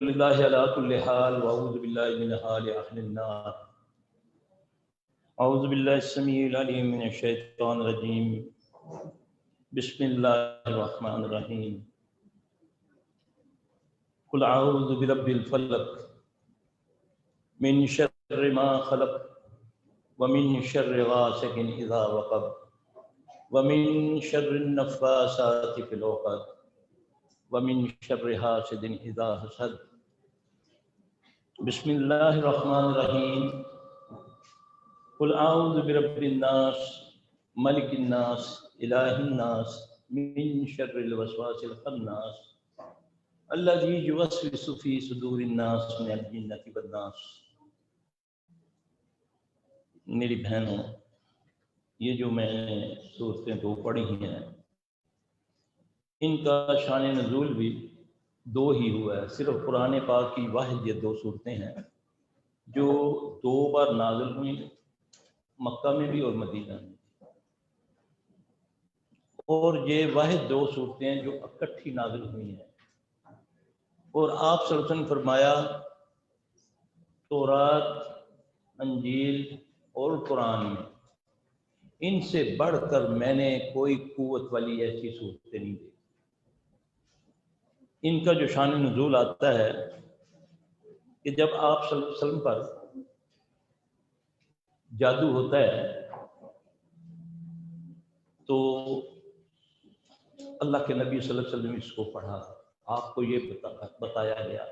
لله على كل حال وأعوذ بالله من حال أهل النار. أعوذ بالله السميع العليم من الشيطان الرجيم. بسم الله الرحمن الرحيم. قل أعوذ برب الفلق من شر ما خلق ومن شر غاسق إذا وقب ومن شر النفاثات في العقد ومن شر حاسد إذا حسد. بسم الله الرحمن الرحيم. قل أعوذ برب الناس ملك الناس إله الناس من شر الوسواس الخناس الذي يوسوس في صدور الناس من الجنة والناس. میری بہنوں، یہ جو میں نے صورتیں دو پڑھی ہیں، ان کا شان نزول بھی دو ہی ہوا ہے. صرف قرآن پاک کی واحد یہ دو صورتیں ہیں جو دو بار نازل ہوئی، مکہ میں بھی اور مدینہ میں. اور یہ واحد دو صورتیں ہیں جو اکٹھی نازل ہوئی ہیں. اور آپ صلی اللہ علیہ وسلم فرمایا تورات، انجیل اور قرآن میں ان سے بڑھ کر میں نے کوئی قوت والی ایسی صورتیں نہیں دی. ان کا جو شان نزول آتا ہے کہ جب آپ صلی اللہ علیہ وسلم پر جادو ہوتا ہے تو اللہ کے نبی صلی اللہ علیہ وسلم اس کو پڑھا، آپ کو یہ بتایا گیا.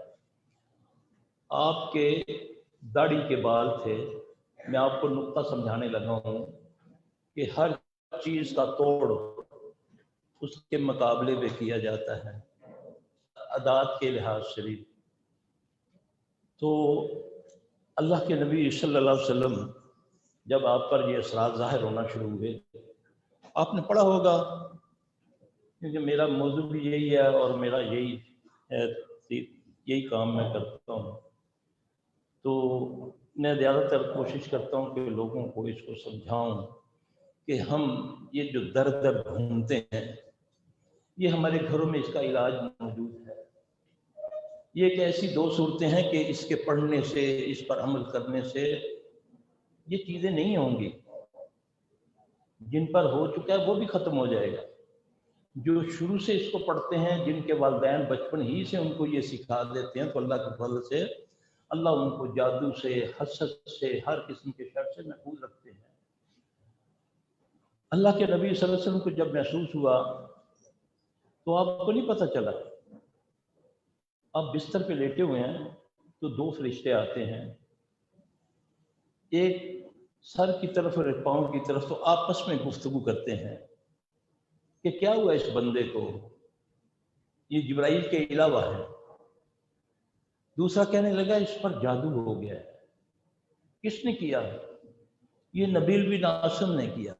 آپ کے داڑھی کے بال تھے. میں آپ کو نقطہ سمجھانے لگا ہوں کہ ہر چیز کا توڑ اس کے مقابلے میں کیا جاتا ہے عادات کے لحاظ سے بھی. تو اللہ کے نبی صلی اللہ علیہ وسلم جب آپ پر یہ اثرات ظاہر ہونا شروع ہوئے، آپ نے پڑھا ہوگا کیونکہ میرا موضوع بھی یہی ہے اور میرا یہی کام میں کرتا ہوں. تو میں زیادہ تر کوشش کرتا ہوں کہ لوگوں کو اس کو سمجھاؤں کہ ہم یہ جو درد ڈھونڈتے ہیں یہ ہمارے گھروں میں اس کا علاج موجود ہے. یہ ایک ایسی دو صورتیں ہیں کہ اس کے پڑھنے سے، اس پر عمل کرنے سے یہ چیزیں نہیں ہوں گی. جن پر ہو چکا ہے وہ بھی ختم ہو جائے گا. جو شروع سے اس کو پڑھتے ہیں، جن کے والدین بچپن ہی سے ان کو یہ سکھا دیتے ہیں، تو اللہ کے فضل سے اللہ ان کو جادو سے، حسد سے، ہر قسم کے شر سے محفوظ رکھتے ہیں. اللہ کے نبی صلی اللہ علیہ وسلم کو جب محسوس ہوا تو آپ کو نہیں پتہ چلا. آپ بستر پہ لیٹے ہوئے ہیں تو دو فرشتے آتے ہیں، ایک سر کی طرف اور ایک پاؤں کی طرف. تو آپس میں گفتگو کرتے ہیں کہ کیا ہوا اس بندے کو، یہ جبرائیل کے علاوہ ہے. دوسرا کہنے لگا اس پر جادو ہو گیا ہے. کس نے کیا؟ یہ نبیل بن عاصم نے کیا.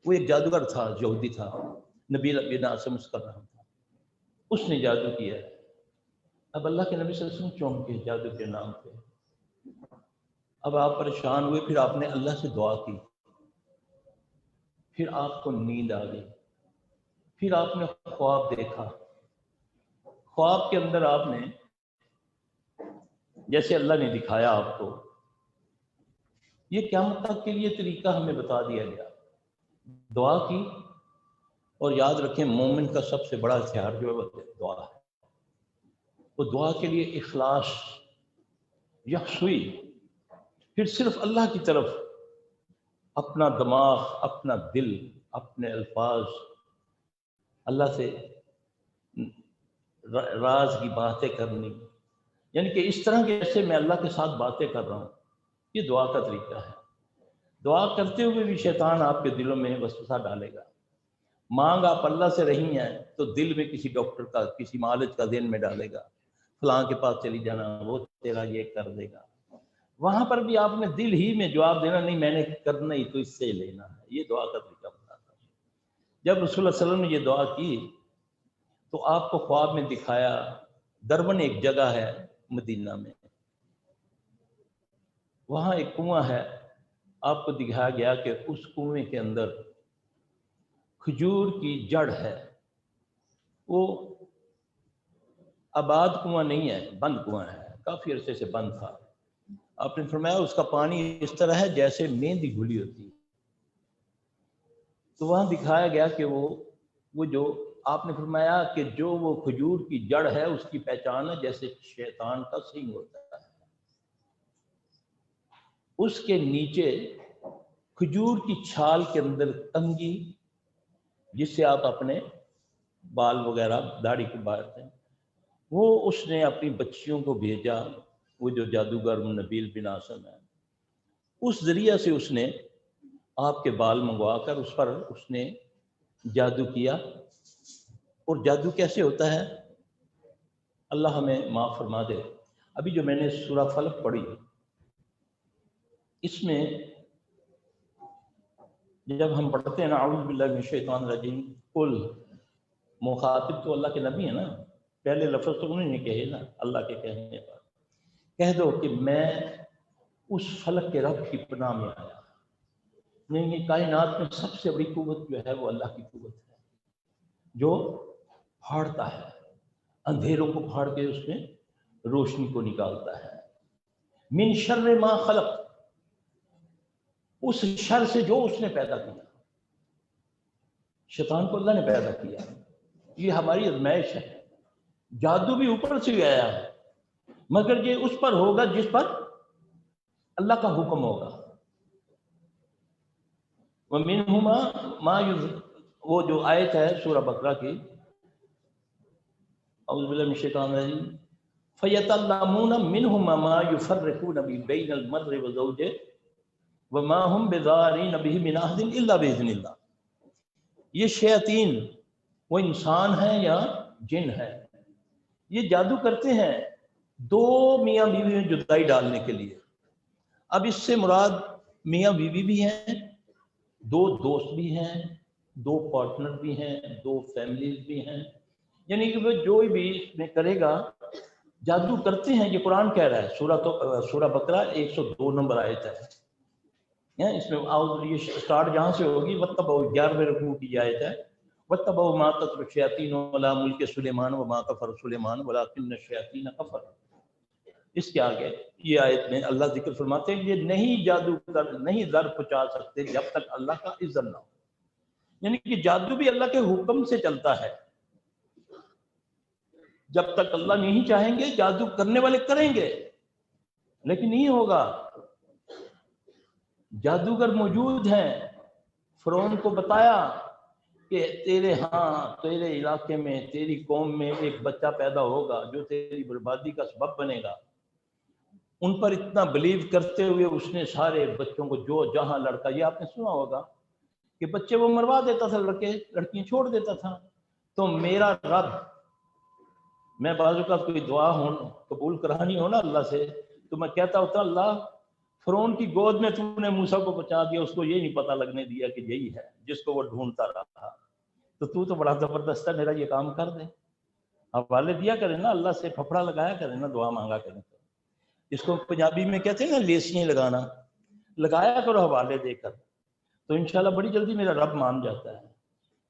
وہ ایک جادوگر تھا، یہودی تھا، نبیل بن عاصم اس کا نام تھا. اس نے جادو کیا ہے. اب اللہ کے نبی صلی اللہ علیہ وسلم چونکے جادو کے نام پہ. اب آپ پریشان ہوئے. پھر آپ نے اللہ سے دعا کی. پھر آپ کو نیند آ گئی. پھر آپ نے خواب دیکھا. خواب کے اندر آپ نے جیسے اللہ نے دکھایا آپ کو، یہ قیامت تک کے لیے طریقہ ہمیں بتا دیا گیا. دعا کی. اور یاد رکھیں مومن کا سب سے بڑا ہتھیار جو ہے وہ دعا ہے. وہ دعا کے لیے اخلاص، یکسوئی، پھر صرف اللہ کی طرف اپنا دماغ، اپنا دل، اپنے الفاظ اللہ سے راز کی باتیں کرنی. یعنی کہ اس طرح کے جیسے میں اللہ کے ساتھ باتیں کر رہا ہوں. یہ دعا کا طریقہ ہے. دعا کرتے ہوئے بھی شیطان آپ کے دلوں میں وسوسہ ڈالے گا. مانگ آپ اللہ سے رہی ہیں تو دل میں کسی ڈاکٹر کا، کسی معالج کا ذہن میں ڈالے گا، فلاں کے پاس چلی جانا، وہ تیرا یہ کر دے گا. وہاں پر بھی آپ نے دل ہی میں جواب دینا، نہیں میں نے کرنا ہی تو اس سے لینا ہے. یہ دعا کا طریقہ بتاتا ہے. جب رسول اللہ صلی اللہ علیہ وسلم نے یہ دعا کی تو آپ کو خواب میں دکھایا دربن ایک جگہ ہے مدینہ میں، وہاں ایک کنواں ہے. آپ کو دکھایا گیا کہ اس کنویں کے اندر کھجور کی جڑ ہے. وہ آباد کنواں نہیں ہے، بند کنواں ہے، کافی عرصے سے بند تھا. آپ نے فرمایا اس کا پانی اس طرح ہے جیسے مہندی گھلی ہوتی ہے. تو وہاں دکھایا گیا کہ وہ جو آپ نے فرمایا کہ جو وہ کھجور کی جڑ ہے اس کی پہچان ہے جیسے شیطان کا سینگ ہوتا ہے. اس کے نیچے کھجور کی چھال کے اندر تنگی، جس سے آپ اپنے بال وغیرہ داڑھی کو باندھتے ہیں، وہ اس نے اپنی بچیوں کو بھیجا. وہ جو جادوگر نبیل بن عاصم ہے، اس ذریعہ سے اس نے آپ کے بال منگوا کر اس پر اس نے جادو کیا. اور جادو کیسے ہوتا ہے اللہ ہمیں معاف فرما دے. ابھی جو میں نے سورہ فلق پڑھی، اس میں جب ہم پڑھتے ہیں نا اعوذ باللہ من الشیطان الرجیم، قل، مخاطب تو اللہ کے نبی ہے نا، پہلے لفظ تو انہوں نے کہے نا اللہ کے کہنے پر، کہہ دو کہ میں اس فلک کے رب کی پناہ میں آیا. نہیں، کائنات میں سب سے بڑی قوت جو ہے وہ اللہ کی قوت ہے، جو پھاڑتا ہے، اندھیروں کو پھاڑ کے اس میں روشنی کو نکالتا ہے. من شر ما خلق، اس شر سے جو اس نے پیدا کیا. شیطان کو اللہ نے پیدا کیا، یہ ہماری ازمائش ہے. جادو بھی اوپر سے آیا ہے، مگر یہ اس پر ہوگا جس پر اللہ کا حکم ہوگا. وَمِنْهُمَا مَا وہ جو آیت ہے سورہ بقرہ کی، اعوذ باللہ من الشیطان الرجیم، فَيَتَعَلَّمُونَ مِنْهُمَا مَا يُفَرِّقُونَ بَيْنَ الْمَرْءِ وَزَوْجِهِ وَمَا هُمْ بِضَارِّينَ بِهِ مِنْ أَحَدٍ إِلَّا بِإِذْنِ اللَّهِ. یہ شیاطین، وہ انسان ہیں یا جن ہیں، یہ جادو کرتے ہیں دو میاں بیوی میں جدائی ڈالنے کے لیے. اب اس سے مراد میاں بیوی بھی ہیں، دو دوست بھی ہیں، دو پارٹنر بھی ہیں، دو فیملیز بھی ہیں. یعنی کہ وہ جو بھی اس میں کرے گا جادو کرتے ہیں. یہ قرآن کہہ رہا ہے، سورہ بقرہ 102 نمبر آیت ہے. اس میں یہ سٹارٹ جہاں سے ہوگی وَاتَّبَعُوا 11ویں رکوع کی آیت ہے، وَاتَّبَعُوا مَا تَتْلُو الشَّيَاطِينُ عَلَىٰ مُلْكِ سُلَيْمَانَ وَمَا كَفَرَ سُلَيْمَانُ وَلَٰكِنَّ الشَّيَاطِينَ كَفَرُوا. اس کے آگے یہ آیت میں اللہ ذکر فرماتے ہیں یہ نہیں جادو نہیں ضرر پہنچا سکتے جب تک اللہ کا اذن نہ ہو. یعنی کہ جادو بھی اللہ کے حکم سے چلتا ہے. جب تک اللہ نہیں چاہیں گے جادو کرنے والے کریں گے، لیکن نہیں ہوگا. جادوگر موجود ہیں. فرعون کو بتایا کہ تیرے علاقے میں، تیری قوم میں ایک بچہ پیدا ہوگا جو تیری بربادی کا سبب بنے گا. ان پر اتنا بلیو کرتے ہوئے اس نے سارے بچوں کو جو جہاں لڑکا، یہ آپ نے سنا ہوگا کہ بچے وہ مروا دیتا تھا، لڑکیاں چھوڑ دیتا تھا. تو میرا رب، میں بعض اوقات کوئی دعا قبول کرانی ہو نا اللہ سے، تو میں کہتا ہوتا اللہ فرعون کی گود میں تو نے موسیٰ کو بچا دیا، اس کو یہ نہیں پتہ لگنے دیا کہ یہی ہے جس کو وہ ڈھونڈتا رہا. تو بڑا زبردست ہے، میرا یہ کام کر دے. حوالے دیا کرے نا اللہ سے، پھپڑا لگایا کرے نا، دعا مانگا کرے. اس کو پنجابی میں کہتے ہیں نا لیسیاں لگانا، لگایا کرو حوالے دے کر، تو انشاءاللہ بڑی جلدی میرا رب مان جاتا ہے.